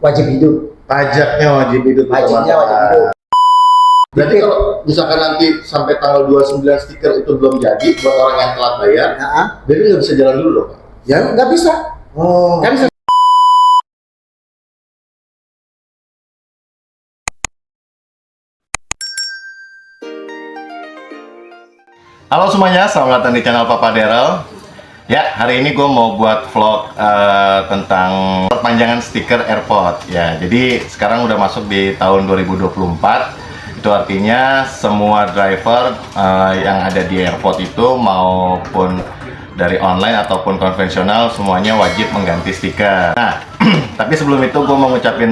wajib hidup. Pajaknya wajib hidup. Pajaknya wajib hidup. Berarti kalau misalkan nanti sampai tanggal 29 stiker itu belum jadi buat orang yang telat bayar, jadi nggak bisa jalan dulu loh, Pak? Ya nggak bisa. Oh. Kan Halo semuanya, selamat datang di channel Papa Daryl. Ya, hari ini gue mau buat vlog tentang perpanjangan stiker airport. Ya, jadi sekarang udah masuk di tahun 2024. Itu artinya semua driver yang ada di airport itu maupun dari online ataupun konvensional semuanya wajib mengganti stiker. Nah, tapi sebelum itu gue mau ngucapin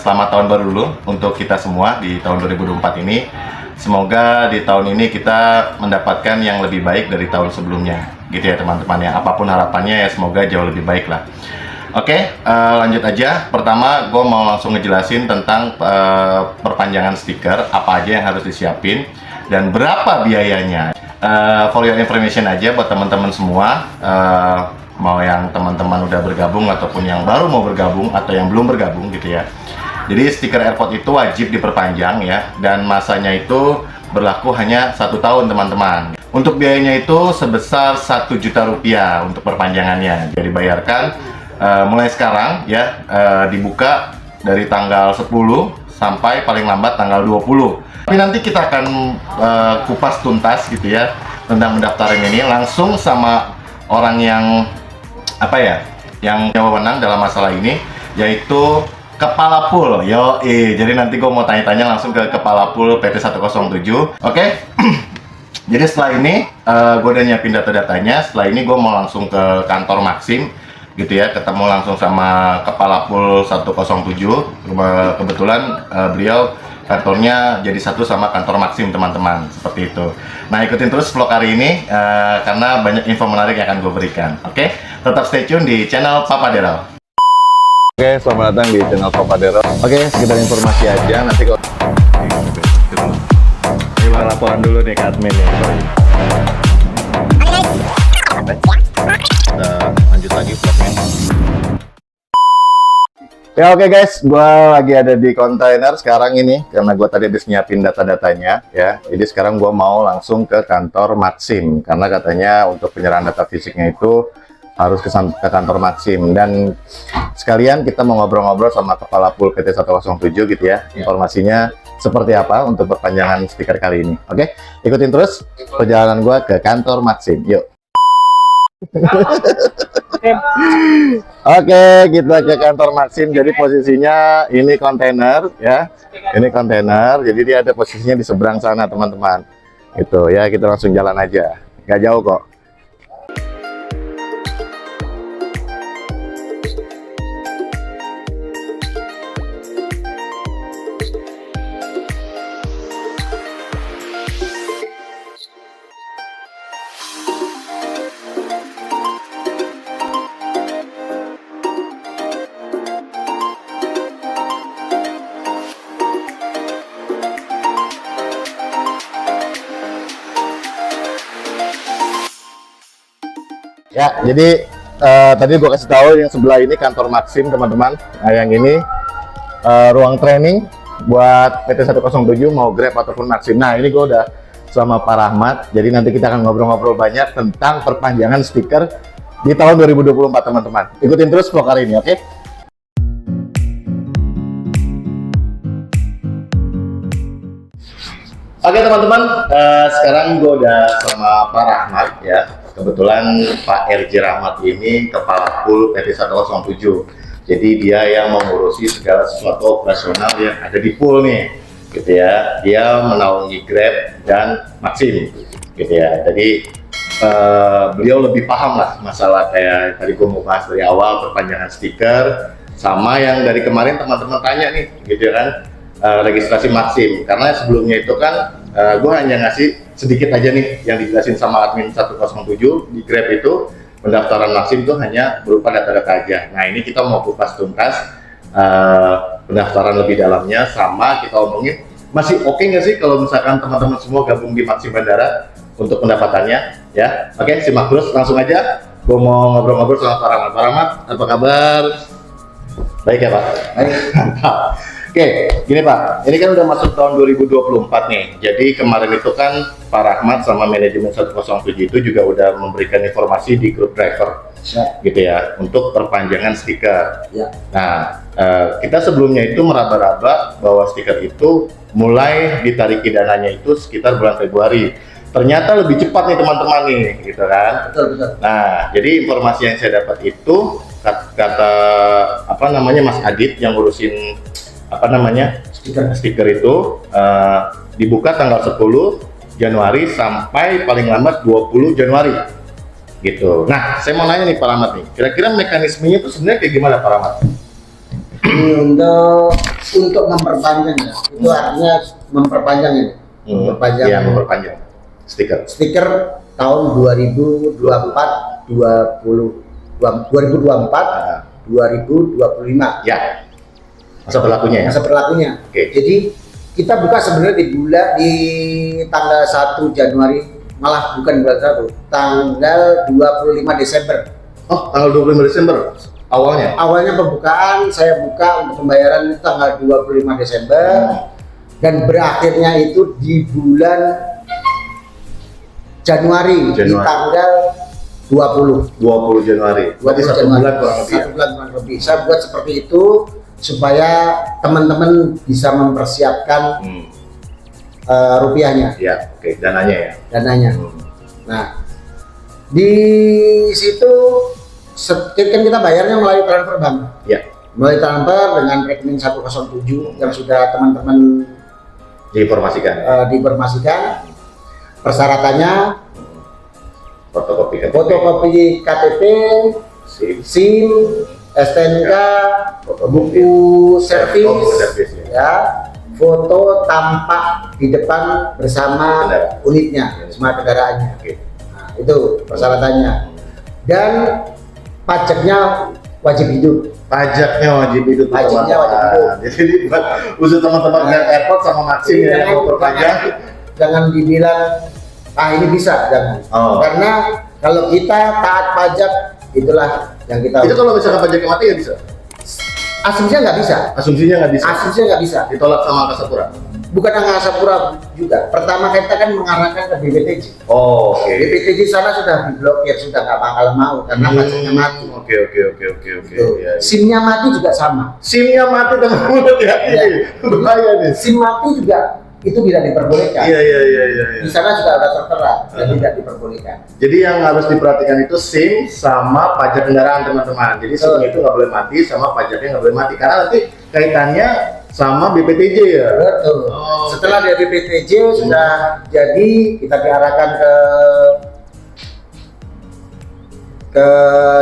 selamat tahun baru dulu untuk kita semua di tahun 2024 ini. Semoga di tahun ini kita mendapatkan yang lebih baik dari tahun sebelumnya, gitu ya teman-teman ya. Apapun harapannya ya semoga jauh lebih baik lah. Oke, lanjut aja. Pertama, gue mau langsung ngejelasin tentang perpanjangan stiker, apa aja yang harus disiapin dan berapa biayanya. For your information aja buat teman-teman semua, mau yang teman-teman udah bergabung ataupun yang baru mau bergabung atau yang belum bergabung gitu ya. Jadi stiker airport itu wajib diperpanjang ya, dan masanya itu berlaku hanya 1 tahun teman-teman. Untuk biayanya itu sebesar 1 juta rupiah untuk perpanjangannya. Jadi dibayarkan mulai sekarang ya, dibuka dari tanggal 10 sampai paling lambat tanggal 20. Tapi nanti kita akan kupas tuntas gitu ya tentang pendaftaran ini langsung sama orang yang yang wewenang dalam masalah ini, yaitu Kepala Pool. Jadi nanti gue mau tanya-tanya langsung ke Kepala Pool PT 107. Oke. Jadi setelah ini gue udah nyiapin data-datanya. Setelah ini gue mau langsung ke kantor Maxim gitu ya, ketemu langsung sama Kepala Pool 107. Kebetulan beliau kantornya jadi satu sama kantor Maxim teman-teman, seperti itu. Nah, ikutin terus vlog hari ini karena banyak info menarik yang akan gue berikan. Oke, tetap stay tune di channel Papa Daryl. Oke, selamat datang di channel Papa Daryl. Oke, sekedar informasi aja, nanti kalau ini laporan dulu nih ke admin ya. Kita lanjut lagi vlognya. Ya oke guys, gua lagi ada di kontainer sekarang ini karena gua tadi habis nyiapin data-datanya ya. Jadi sekarang gua mau langsung ke kantor Maxim karena katanya untuk penyerahan data fisiknya itu harus ke kantor Maxim, dan sekalian kita mau ngobrol-ngobrol sama Kepala Pool PT 107 gitu ya. Informasinya seperti apa untuk perpanjangan stiker kali ini. Oke, ikutin terus perjalanan gua ke kantor Maxim. Yuk. Oke, kita ke kantor Maxim. Jadi posisinya ini kontainer ya. Ini kontainer. Jadi dia ada posisinya di seberang sana teman-teman. Itu ya, kita langsung jalan aja. Gak jauh kok. Ya, jadi tadi gue kasih tahu yang sebelah ini kantor Maxim teman-teman. Nah, yang ini ruang training buat PT 107 mau Grab ataupun Maxim. Nah, ini gue udah sama Pak Rahmat. Jadi nanti kita akan ngobrol-ngobrol banyak tentang perpanjangan stiker di tahun 2024 teman-teman. Ikutin terus vlog hari ini, oke? Oke teman-teman, sekarang gue udah sama Pak Rahmat ya. Kebetulan Pak RJ Rahmat ini Kepala Pool PT 107. Jadi dia yang mengurusi segala sesuatu operasional yang ada di pool nih, gitu ya. Dia menaungi Grab dan Maxim, gitu ya. Jadi beliau lebih paham lah masalah kayak tadi gue mau bahas dari awal perpanjangan stiker, sama yang dari kemarin teman-teman tanya nih, gitu kan, registrasi Maxim. Karena sebelumnya itu kan gue hanya ngasih sedikit aja nih yang dijelasin sama admin 107 di Grab itu. Pendaftaran Maxim itu hanya berupa data-data aja. Nah, ini kita mau kupas tuntas pendaftaran lebih dalamnya, sama kita omongin masih oke nggak sih kalau misalkan teman-teman semua gabung di Maxim Bandara untuk pendapatannya ya. Oke, simak terus langsung aja. Gue mau ngobrol-ngobrol sama Pak Rahmat. Pak Rahmat, apa kabar? Baik ya Pak. Baik. Oke, gini Pak, ini kan udah masuk tahun 2024 nih. Jadi kemarin itu kan Pak Rahmat sama manajemen 107 itu juga udah memberikan informasi di grup driver, Siap. gitu ya, untuk perpanjangan stiker. Ya. Nah, kita sebelumnya itu meraba-raba bahwa stiker itu mulai ditariki dananya itu sekitar bulan Februari. Ternyata lebih cepat nih teman-teman nih, gitu kan? Betul, betul. Nah, jadi informasi yang saya dapat itu kata apa namanya Mas Adit yang ngurusin apa namanya stiker itu dibuka tanggal 10 Januari sampai paling lambat 20 Januari gitu. Nah, saya mau nanya nih Pak Rahmat nih, kira-kira mekanismenya itu sebenarnya kayak gimana Pak Rahmat? Ini untuk memperpanjang ya, itu artinya memperpanjang ini. Memperpanjang. Iya, memperpanjang stiker. Stiker tahun 2024 2025. Ya. Masa berlakunya ya? Masa berlakunya. Oke. Jadi kita buka sebenarnya di tanggal 1 Januari, malah bukan bulan 1, tanggal 25 Desember. Oh, tanggal 25 Desember awalnya? Awalnya pembukaan saya buka untuk pembayaran itu tanggal 25 Desember dan berakhirnya itu di bulan Januari. Di tanggal 20 Januari. Berarti 1 bulan kurang lebih. 1 bulan kurang lebih. Saya buat seperti itu supaya teman-teman bisa mempersiapkan rupiahnya. Ya, oke, dananya ya. Dananya. Nah, di situ kan kita bayarnya melalui transfer bank. Ya. Melalui transfer dengan rekening 107 yang sudah teman-teman diinformasikan. Persyaratannya fotokopi KTP, SIM, STNK, buku servis, ya, foto tampak di depan bersama unitnya, bersama kendaraannya. Nah, itu persyaratannya. Dan pajaknya wajib hidup. Pajaknya wajib hidup. Pajaknya wajib hidup. Jadi buat khusus teman-teman Grab Airport sama Maxim yang mau perpanjang, jangan dibilang ini bisa, jangan. Karena kalau kita taat pajak, itulah yang kita. Itu kalau misalkan pajaknya mati nggak bisa? Asumsinya nggak bisa. Asumsinya nggak bisa. Ditolak sama Angkasa Pura. Bukan Angkasa Pura juga. Pertama kita kan mengarahkan ke BPTJ. Oke. BPTJ sana sudah diblokir, sudah nggak bakal mau karena pajaknya mati. Oke. Ya. SIM-nya mati juga sama. SIM-nya mati teman-teman ya. Bahaya nih. SIM mati juga itu tidak diperbolehkan. Iya. Di sana juga ada tertera dan tidak diperbolehkan. Jadi yang harus diperhatikan itu SIM sama pajak kendaraan teman-teman. Jadi SIM itu nggak boleh mati sama pajaknya nggak boleh mati karena nanti kaitannya sama BPTJ ya. Betul. Setelah dari BPTJ sudah jadi, kita diarahkan ke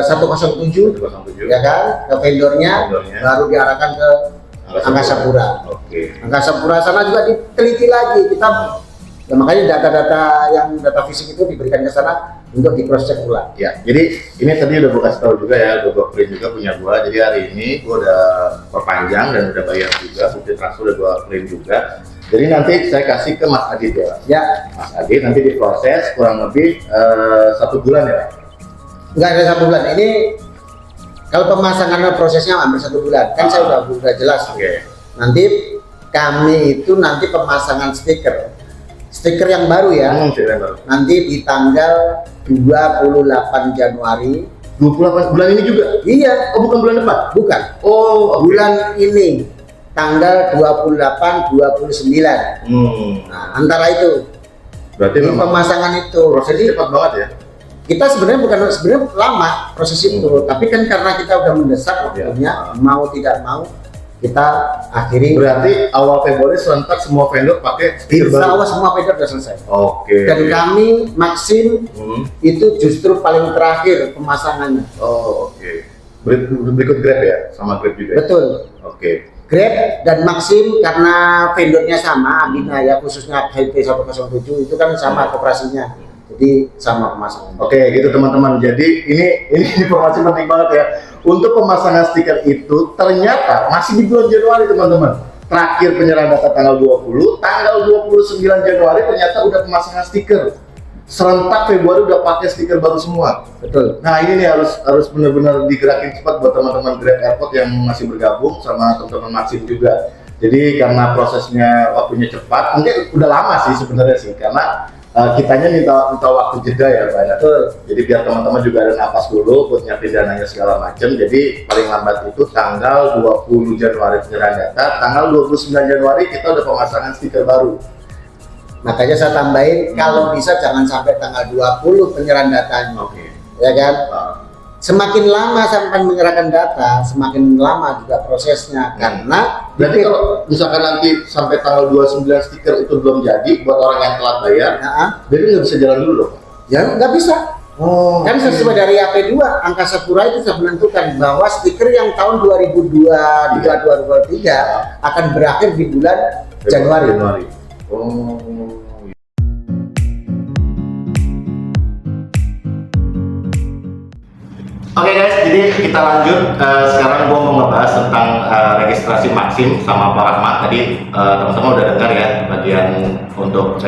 107, ya kan, ke vendornya. Baru diarahkan ke Angkasa Pura. Angkasa Pura sana juga diteliti lagi, kita ya, makanya data fisik itu diberikan ke sana untuk di cross check ulang. Ya, jadi ini tadi udah gue kasih tahu juga ya, gue print juga punya gua. Jadi hari ini gue udah perpanjang dan udah bayar juga, bukti transfer udah gue print juga. Jadi nanti saya kasih ke Mas Adit ya. Ya. Mas Adit nanti diproses kurang lebih 1 bulan ya. Enggak ada 1 bulan. Ini kalau pemasangan prosesnya hampir 1 bulan. Kan saya udah jelas. Oke. Nanti kami itu nanti pemasangan stiker yang baru ya. Nanti di tanggal 28 Januari. 28 bulan ini juga? Iya. Oh, bukan bulan depan? Bukan. Oh, bulan ini tanggal 28 29. Nah, antara itu. Berarti pemasangan itu. Prosesnya cepat banget ya. Kita sebenarnya lama proses itu, tapi kan karena kita udah mendesak waktunya, mau tidak mau kita akhiri. Berarti awal Februari serentak semua vendor pakai stiker baru. Semua vendor sudah selesai. Oke. Dan kami Maxim itu justru paling terakhir pemasangannya. Oh, oke. Berikut Grab ya, sama Grab juga. Betul. Oke. Grab dan Maxim karena vendornya sama, Abina ya, khususnya HT 107 itu kan sama koperasinya. Jadi sama pemasangan. Oke, gitu teman-teman. Jadi ini informasi penting banget ya. Untuk pemasangan stiker itu ternyata masih di bulan Januari teman-teman. Terakhir penyerahan data tanggal 20, tanggal 29 Januari ternyata udah pemasangan stiker. serentak Februari udah pakai stiker baru semua. Betul. Nah ini nih harus benar-benar digerakin cepat buat teman-teman Grab Airport yang masih bergabung sama teman-teman Maxim juga. Jadi karena prosesnya waktunya cepat, mungkin udah lama sih sebenarnya sih, karena kitanya minta waktu jeda ya Pak ya. Jadi biar teman-teman juga ada napas dulu buat nyiapin dananya segala macam. Jadi paling lambat itu tanggal 20 Januari penyerahan data, tanggal 29 Januari kita udah pemasangan stiker baru. Makanya saya tambahin, kalau bisa jangan sampai tanggal 20 penyerahan datanya. Ya kan? Semakin lama sampai menyerahkan data, semakin lama juga prosesnya. Karena berarti kalau misalkan nanti sampai tanggal 29 stiker itu belum jadi buat orang yang telat bayar, berarti nggak bisa jalan dulu dong? Ya nggak bisa. Kan sesuai dari AP2, Angkasa Pura itu sudah menentukan bahwa stiker yang tahun 2023 akan berakhir di bulan Januari. Oke guys, jadi kita lanjut. Sekarang gue mau ngebahas tentang registrasi Maxim sama Pak Rahmat. Tadi teman-teman udah dengar ya bagian untuk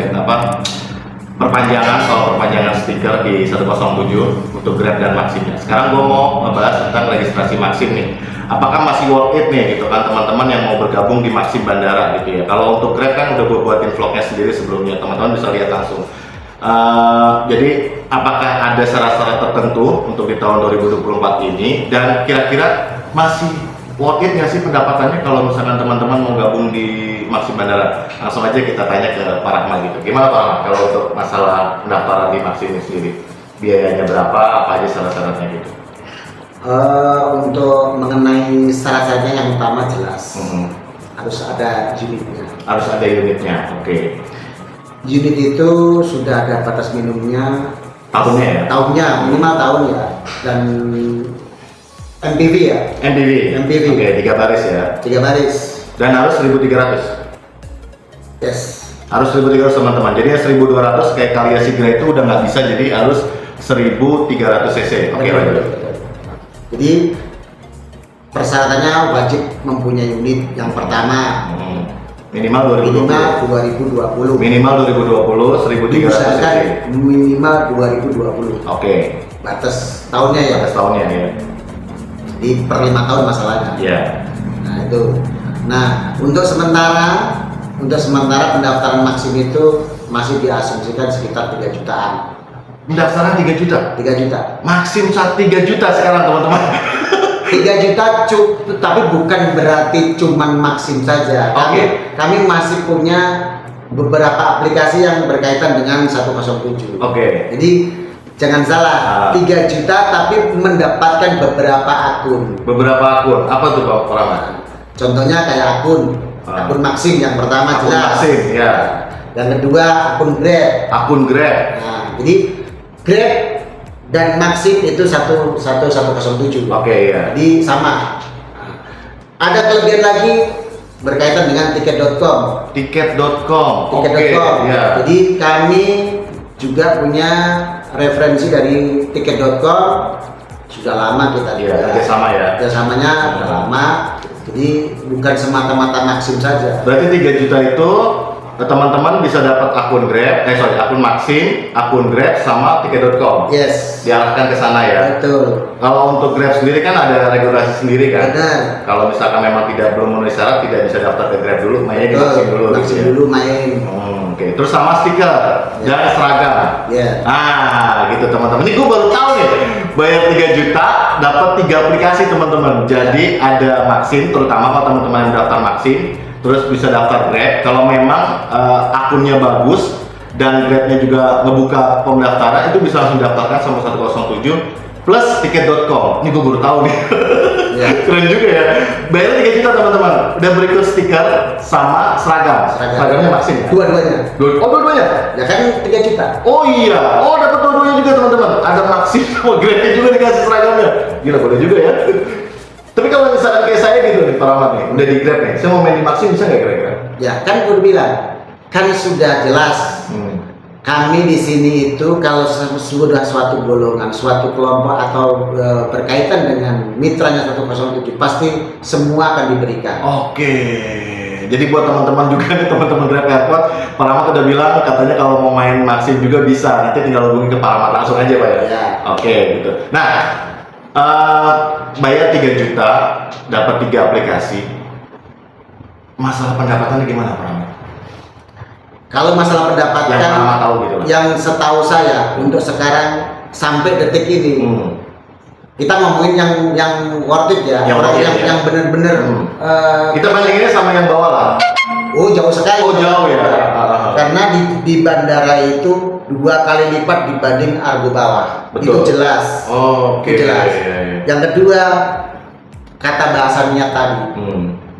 perpanjangan stiker di 107 untuk Grab dan Maxim. Sekarang gue mau ngebahas tentang registrasi Maxim nih. Apakah masih worth it nih gitu kan teman-teman yang mau bergabung di Maxim Bandara gitu ya. Kalau untuk Grab kan udah gue buatin vlognya sendiri sebelumnya, teman-teman bisa lihat langsung. Jadi apakah ada syarat-syarat tertentu untuk di tahun 2024 ini, dan kira-kira masih worth it nggak sih pendapatannya kalau misalkan teman-teman mau gabung di Maxim Bandara? Langsung aja kita tanya ke Pak Rahmat gitu. Gimana Pak Rahmat kalau untuk masalah pendaftaran di Maxim ini sendiri? Biayanya berapa? Apa aja syarat-syaratnya gitu? Untuk mengenai syarat-syaratnya yang utama jelas harus ada unitnya. Harus ada unitnya, oke. Unit itu sudah ada batas minimumnya. Tahunnya ya? Tahunnya, minimal tahun ya. Dan MPV ya? MPV? Oke, 3 baris ya? 3 baris. Dan harus 1.300? Yes. Harus 1.300 teman-teman. Jadi 1.200 kayak Calya Sigra itu udah nggak bisa, jadi harus 1.300 cc. Oke, lanjut. Jadi persyaratannya wajib mempunyai unit yang pertama. Minimal 2020. Minimal 2020. Minimal 2020, 1.300 Diusahakan cc. minimal 2020. Oke. Batas tahunnya ya. Batas tahunnya ya. Di per 5 tahun masalahnya. Iya. Nah itu. Nah untuk sementara pendaftaran Maxim itu masih diasumsikan sekitar 3 jutaan. Pendaftaran 3 juta? 3 juta. Maxim 3 juta sekarang teman-teman. 3 juta tapi bukan berarti cuman Maxim saja. Kami masih punya beberapa aplikasi yang berkaitan dengan 107. Jadi jangan salah, 3 juta tapi mendapatkan beberapa akun. Beberapa akun? Apa tuh Pak Rahmat? Contohnya kayak akun Maxim yang pertama akun jelas. Maxim, ya. Yang kedua akun Grab. Akun Grab. Nah, jadi Grab dan Maxim itu 107. Oke, ya. Jadi sama. Ada kelebihan lagi berkaitan dengan tiket.com. Tiket.com. Ya. Jadi kami juga punya referensi dari tiket.com. Sudah lama kita kerjasama ya. Kerjasamanya sudah lama. Jadi bukan semata-mata Maxim saja. Berarti 3 juta itu teman-teman bisa dapat akun Maxim, akun Grab sama tiket.com. Yes. Diarahkan ke sana ya. Betul. Kalau untuk Grab sendiri kan ada regulasi sendiri kan. Benar. Kalau misalkan memang belum memenuhi syarat, tidak bisa daftar ke Grab dulu, mainnya di Maxim dulu. Maxim gitu dulu main. Oke. Terus sama stiker dan seragam. Gitu teman-teman. Ini gue baru tahu nih. Bayar 3 juta dapat 3 aplikasi teman-teman. Jadi ada Maxim, terutama kalau teman-teman yang daftar Maxim, terus bisa daftar Grab. Kalau memang akunnya bagus dan Grabnya juga ngebuka pendaftaran, itu bisa langsung daftarkan sama 107 plus tiket.com. Ini gue baru tahu nih. Keren juga ya. Bayar 3 juta teman-teman. Udah berikut stiker sama seragam. Seragamnya Maxim ya? Dua-duanya. Dua-duanya? Ya kan 3 juta. Oh iya. Oh dapat dua-duanya juga teman-teman. Ada Maxim sama Grabnya juga dikasih seragamnya. Gila, boleh juga ya. Tapi kalau misalkan kayak saya gitu nih, Pak Rahmat nih, udah di Grab nih, saya mau main di Maxim bisa nggak kira-kira? Ya kan gue bilang, kan sudah jelas. Kami di sini itu kalau sudah suatu golongan, suatu kelompok atau berkaitan dengan mitranya 107 pasti semua akan diberikan. Oke. Jadi buat teman-teman juga nih, teman-teman Grab Airport, Pak Rahmat udah bilang katanya kalau mau main Maxim juga bisa. Nanti tinggal hubungi ke Pak Rahmat langsung aja Pak ya. Ya. Oke gitu. Nah, bayar 3 juta, dapat 3 aplikasi. Masalah pendapatannya gimana Pak Rahmat? Kalau masalah pendapatan, Yang Pak Rahmat tahu gitu lah. yang setahu saya untuk sekarang sampai detik ini, kita ngomongin yang worth it ya, yang bener-bener. Kita bandinginnya sama yang bawah lah. Oh jauh sekali. Oh jauh ya. Karena di bandara itu 2 kali lipat dibanding Argo bawah. Betul. Itu jelas. Oh, oke. Itu jelas. Iya. Yang kedua, kata bahasanya tadi.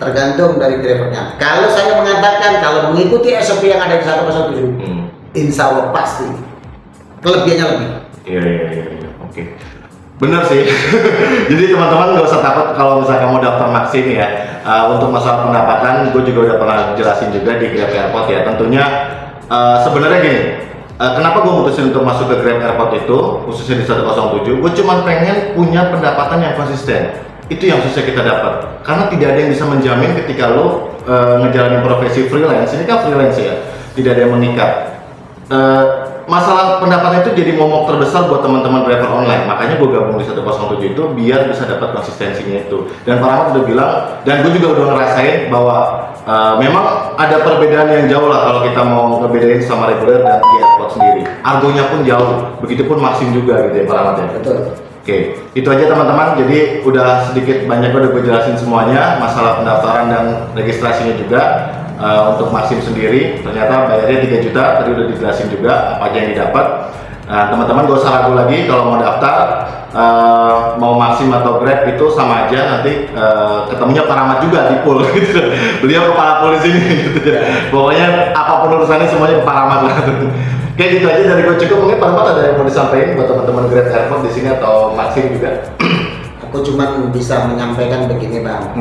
Tergantung dari drivernya. Kalau saya mengatakan kalau mengikuti SOP yang ada di 107, insya Allah pasti kelebihannya lebih. Iya. Oke. Bener sih. Jadi teman-teman nggak usah takut kalau misalnya kamu daftar Maxim ya. Untuk masalah pendapatan, gue juga udah pernah jelasin juga di Grab Airport ya. Tentunya sebenarnya gini. Kenapa gue mutusin untuk masuk ke Grab Airport itu, khususnya di 107? Gue cuma pengen punya pendapatan yang konsisten. Itu yang susah kita dapat, karena tidak ada yang bisa menjamin ketika lo ngejalanin profesi freelance. Ini kan freelance ya, tidak ada yang mengikat. Masalah pendapatan itu jadi momok terbesar buat teman-teman driver online. Makanya gue gabung di 107 itu biar bisa dapat konsistensinya itu. Dan Pak Rahmat udah bilang, dan gue juga udah ngerasain bahwa memang ada perbedaan yang jauh lah kalau kita mau ngebedain sama reguler dan di airport sendiri. Argonya pun jauh, begitupun Maxim juga gitu ya Pak Rahmat ya. Betul. Oke, itu aja teman-teman. Jadi udah sedikit banyak udah gue jelasin semuanya masalah pendaftaran dan registrasinya juga. Untuk Maxim sendiri ternyata bayarnya 3 juta, tadi udah dijelasin juga apa aja yang didapat. Nah, teman-teman gak usah ragu lagi kalau mau daftar, mau Maxim atau Grab itu sama aja, nanti ketemunya Pak Rahmat juga di pool gitu. Beliau kepala pool di sini gitu. Pokoknya apapun urusannya semuanya ke Pak Rahmat lah. Oke, gitu aja dari gue cukup. Mungkin Pak Rahmat ada yang mau disampaikan buat teman-teman Grab Airport di sini atau Maxim juga? Aku cuma bisa menyampaikan begini Bang.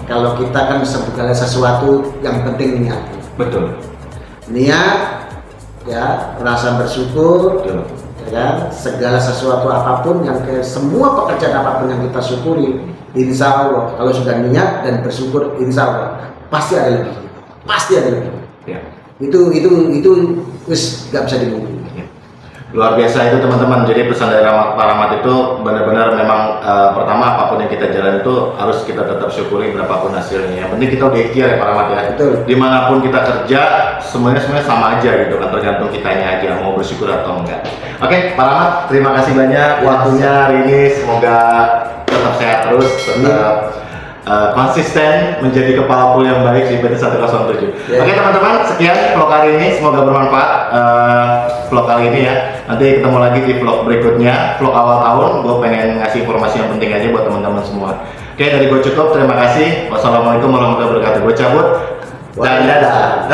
Kalau kita kan segala sesuatu yang penting niat. Betul. Niat, ya rasa bersyukur, Betul. ya kan? Segala sesuatu apapun yang semua pekerjaan apapun yang kita syukuri, insya Allah kalau sudah niat dan bersyukur, insya Allah pasti ada lebih. Pasti ada lebih. Ya. Itu wis nggak bisa dimungkiri. Luar biasa itu teman-teman. Jadi pesan dari Pak Rahmat itu benar-benar memang pertama apapun yang kita jalan itu harus kita tetap syukuri berapapun hasilnya. Yang penting kita udah ikhtiar ya Pak Rahmat ya. Betul. Dimanapun kita kerja semuanya sama aja gitu kan, tergantung kitanya aja mau bersyukur atau enggak. Oke Pak Rahmat, terima kasih banyak waktunya hari ini. Semoga tetap sehat terus, tetap konsisten menjadi kepala pool yang baik di PT 107. Oke teman-teman, sekian vlog hari ini, semoga bermanfaat vlog kali ini ya. Nanti ketemu lagi di vlog berikutnya, vlog awal tahun. Gue pengen ngasih informasi yang penting aja buat teman-teman semua. Oke, dari gue cukup, terima kasih. Wassalamualaikum warahmatullahi wabarakatuh. Gue cabut dan dadah.